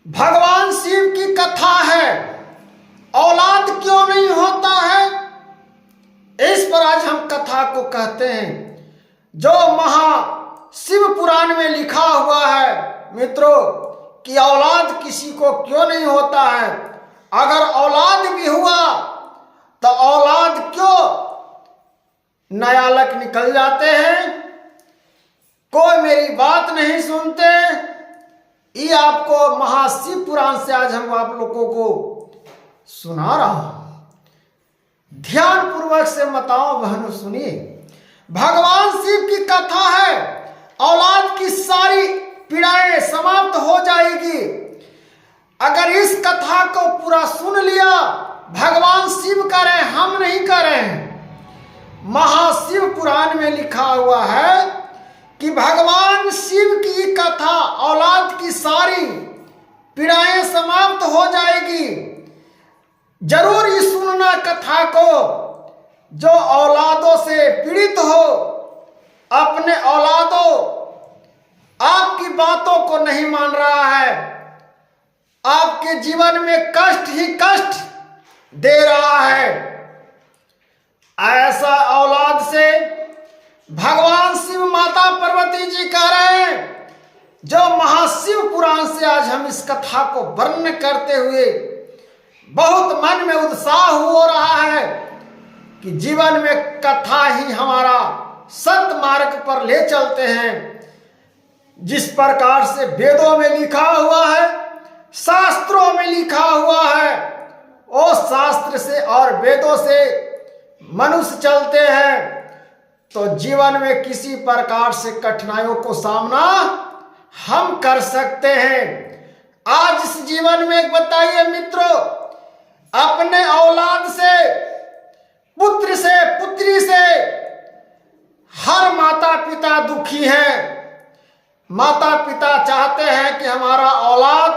भगवान शिव की कथा है, औलाद क्यों नहीं होता है, इस पर आज हम कथा को कहते हैं। जो महा शिव पुराण में लिखा हुआ है मित्रों कि औलाद किसी को क्यों नहीं होता है। अगर औलाद भी हुआ तो औलाद क्यों नयालक निकल जाते हैं, कोई मेरी बात नहीं सुनते। ये आपको महाशिव पुराण से आज हम आप लोगों को सुना रहा हूं। ध्यान पूर्वक से माताओं बहनों सुनिए। भगवान शिव की कथा है, औलाद की सारी पीड़ाएं समाप्त हो जाएगी। अगर इस कथा को पूरा सुन लिया, भगवान शिव करें हम नहीं करें। महाशिव पुराण में लिखा हुआ है कि भगवान शिव की कथा औलाद की सारी पीड़ाएं समाप्त हो जाएगी। जरूर ही सुनना कथा को। जो औलादों से पीड़ित हो, अपने औलादों आपकी बातों को नहीं मान रहा है, आपके जीवन में कष्ट ही कष्ट दे रहा है, ऐसा औलाद से भगवान शिव माता पार्वती जी कह रहे हैं। जो महाशिव पुराण से आज हम इस कथा को वर्णन करते हुए बहुत मन में उत्साह हो रहा है कि जीवन में कथा ही हमारा सत्य मार्ग पर ले चलते हैं। जिस प्रकार से वेदों में लिखा हुआ है, शास्त्रों में लिखा हुआ है, वो शास्त्र से और वेदों से मनुष्य चलते हैं तो जीवन में किसी प्रकार से कठिनाइयों को सामना हम कर सकते हैं। आज इस जीवन में बताइए मित्रों, अपने औलाद से, पुत्र से, पुत्री से हर माता पिता दुखी हैं। माता पिता चाहते हैं कि हमारा औलाद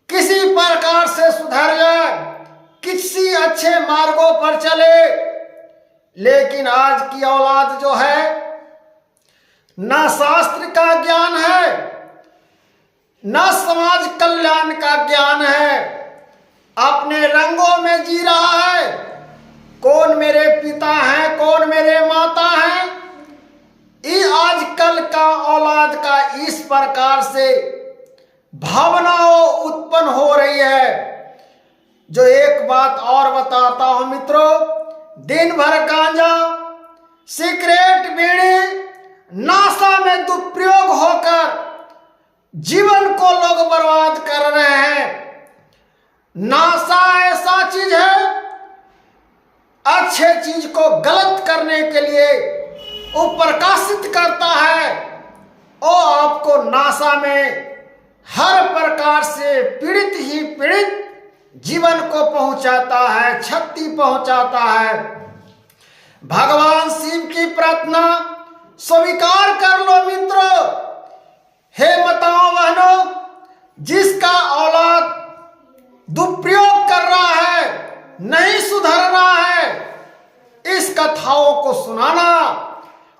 किसी प्रकार से सुधर जाए, किसी अच्छे मार्गों पर चले। लेकिन आज की औलाद जो है, न शास्त्र का ज्ञान है, न समाज कल्याण का ज्ञान है, अपने रंगों में जी रहा है। कौन मेरे पिता हैं, कौन मेरे माता हैं, ये आजकल का औलाद का इस प्रकार से भावनाओं उत्पन्न हो रही है। जो एक बात और बताता हूं मित्रों, दिन भर गांजा, सिगरेट, बीड़ी, नशा में दुरुपयोग होकर जीवन को लोग बर्बाद कर रहे हैं। नशा ऐसा चीज है, अच्छे चीज को गलत करने के लिए वो प्रकाशित करता है। वो आपको नशा में हर प्रकार से पीड़ित ही पीड़ित जीवन को पहुंचाता है, क्षति पहुंचाता है। भगवान शिव की प्रार्थना स्वीकार कर लो मित्रों। हे माताओं बहनों, जिसका औलाद दुरुपयोग कर रहा है, नहीं सुधर रहा है, इस कथाओं को सुनाना,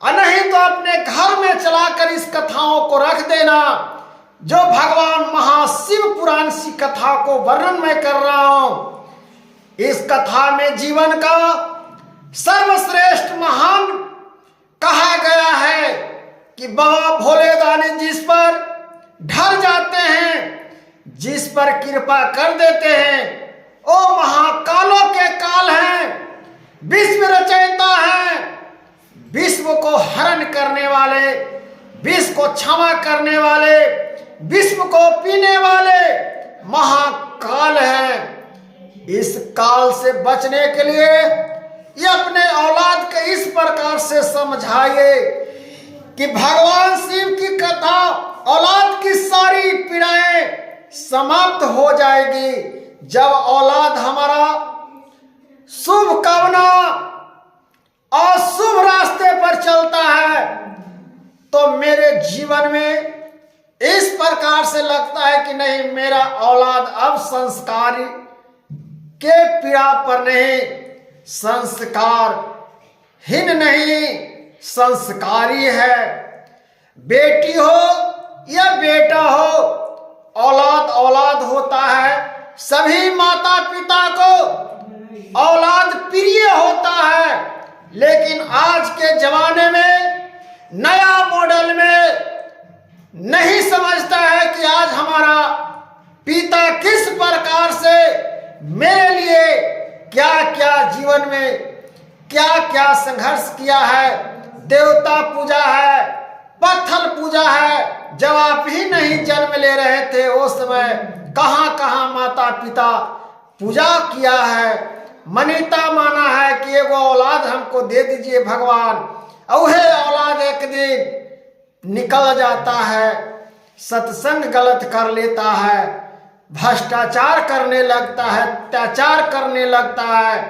और नहीं तो अपने घर में चलाकर इस कथाओं को रख देना। जो भगवान महाशिव पुराण की कथा को वर्णन मैं कर रहा हूं, इस कथा में जीवन का सर्वश्रेष्ठ महान कहा गया है कि बाबा भोले दानी जिस पर ढल जाते हैं, जिस पर कृपा कर देते हैं, वो महाकालों के काल हैं, विश्व रचयिता हैं, विश्व को हरण करने वाले, विश्व को क्षमा करने वाले, विश्व को पीने वाले महाकाल हैं। इस काल से बचने के लिए ये अपने औलाद के इस प्रकार से समझाइए कि भगवान शिव की कथा औलाद की सारी पीड़ाएं समाप्त हो जाएगी। जब औलाद हमारा शुभ कामना और शुभ रास्ते पर चलता है तो मेरे जीवन में इस प्रकार से लगता है कि नहीं, मेरा औलाद अब संस्कार के पीड़ा पर नहीं, संस्कार हीन नहीं, संस्कारी है। बेटी हो या बेटा हो, औलाद सभी माता पिता को औलाद प्रिय होता है, लेकिन आज के जमाने में नया मॉडल में नहीं समझता है कि आज हमारा पिता किस प्रकार से मेरे लिए क्या क्या जीवन में क्या क्या संघर्ष किया है। देवता पूजा है, पत्थर पूजा है। जब आप ही नहीं जन्म ले रहे थे उस समय कहाँ कहाँ माता पिता पूजा किया है, मनीता माना है कि एगो औलाद हमको दे दीजिए भगवान। और वह औलाद एक दिन निकल जाता है, सत्संग गलत कर लेता है, भ्रष्टाचार करने लगता है, अत्याचार करने लगता है,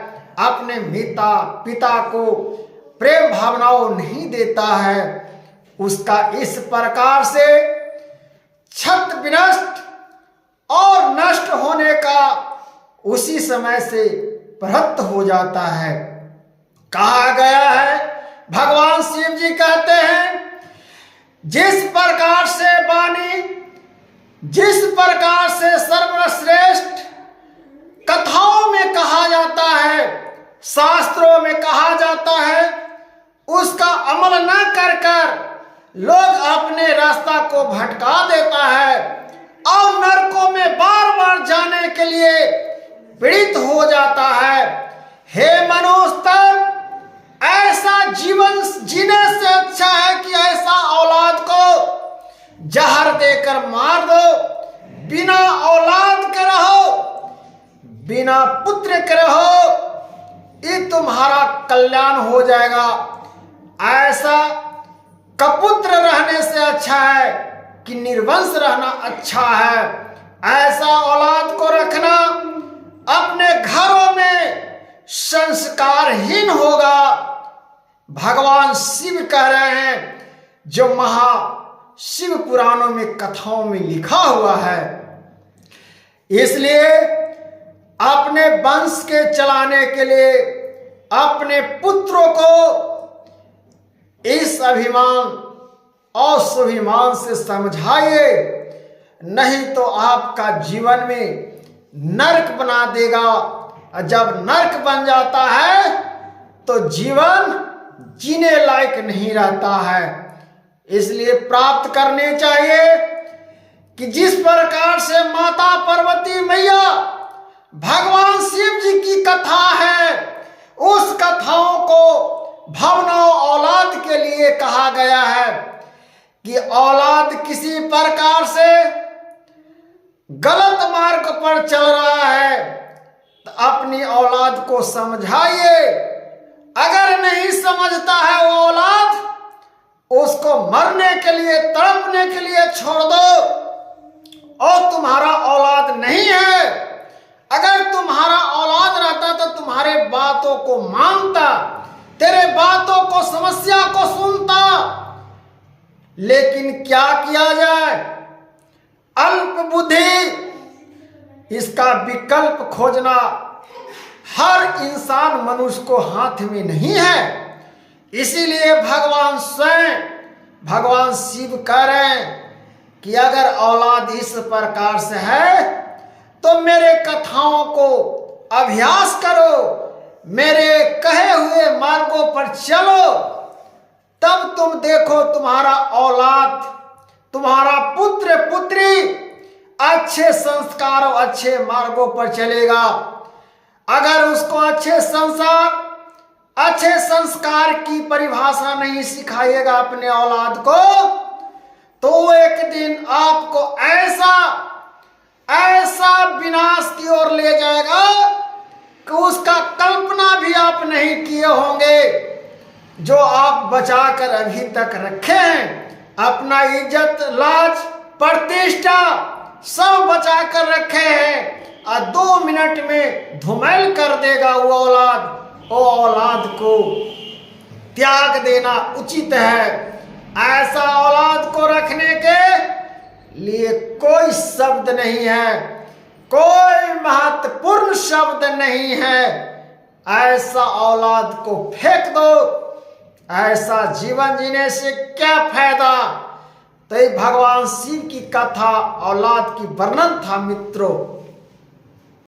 अपने माता पिता को प्रेम भावनाओं नहीं देता है। उसका इस प्रकार से छत विनष्ट और नष्ट होने का उसी समय से प्रारब्ध हो जाता है। कहा गया है, भगवान शिव जी कहते हैं, जिस प्रकार से वाणी, जिस प्रकार से सर्वश्रेष्ठ कथाओं में कहा जाता है, शास्त्रों में कहा जाता है, उसका अमल न कर कर लोग अपने रास्ता को भटका देता है और नरकों में बार बार जाने के लिए पीड़ित हो जाता है। हे मनुष्य, ऐसा जीवन जीने से अच्छा है कि ऐसा औलाद को जहर देकर मार दो, बिना औलाद के रहो, बिना पुत्र के रहो, ये तुम्हारा कल्याण हो जाएगा। ऐसा कपुत्र रहने से अच्छा है कि निर्वंश रहना अच्छा है। ऐसा औलाद को रखना अपने घरों में संस्कारहीन होगा। भगवान शिव कह रहे हैं, जो महा शिव पुराणों में कथाओं में लिखा हुआ है। इसलिए अपने वंश के चलाने के लिए अपने पुत्रों को इस अभिमान और स्वाभिमान से समझाइए, नहीं तो आपका जीवन में नरक बना देगा। और जब नरक बन जाता है तो जीवन जीने लायक नहीं रहता है। इसलिए प्राप्त करने चाहिए कि जिस प्रकार से माता पार्वती मैया भगवान शिव जी की कथा है, उस कथाओं को भावनाओं औलाद के लिए कहा गया है कि औलाद किसी प्रकार से गलत मार्ग पर चल रहा है तो अपनी औलाद को समझाइए। अगर नहीं समझता है वो औलाद, उसको मरने के लिए, तड़पने के लिए छोड़ दो। और तुम्हारा औलाद नहीं है, अगर तुम्हारा औलाद रहता तो तुम्हारे बातों को मानता, तेरे बातों को, समस्या को सुनता। लेकिन क्या किया जाए, अल्प बुद्धि, इसका विकल्प खोजना हर इंसान मनुष्य को हाथ में नहीं है। इसीलिए भगवान स्वयं, भगवान शिव कह रहे हैं कि अगर औलाद इस प्रकार से है तो मेरे कथाओं को अभ्यास करो, मेरे कहे हुए मार्गों पर चलो, तब तुम देखो तुम्हारा औलाद, तुम्हारा पुत्र पुत्री अच्छे संस्कारों, अच्छे मार्गों पर चलेगा। अगर उसको अच्छे संस्कार की परिभाषा नहीं सिखाइएगा अपने औलाद को, तो एक दिन आपको ऐसा विनाश की ओर ले जाएगा कि उसका कल्पना भी आप नहीं किए होंगे। जो आप बचाकर अभी तक रखे हैं, अपना इज्जत, लाज, प्रतिष्ठा सब बचाकर रखे हैं, और 2 मिनट में धूमिल कर देगा वो औलाद। वो औलाद को त्याग देना उचित है। ऐसा औलाद को रखने के लिए कोई शब्द नहीं है, कोई महत्वपूर्ण शब्द नहीं है। ऐसा औलाद को फेंक दो। ऐसा जीवन जीने से क्या फायदा। तो ये भगवान शिव की कथा औलाद की वर्णन था मित्रों।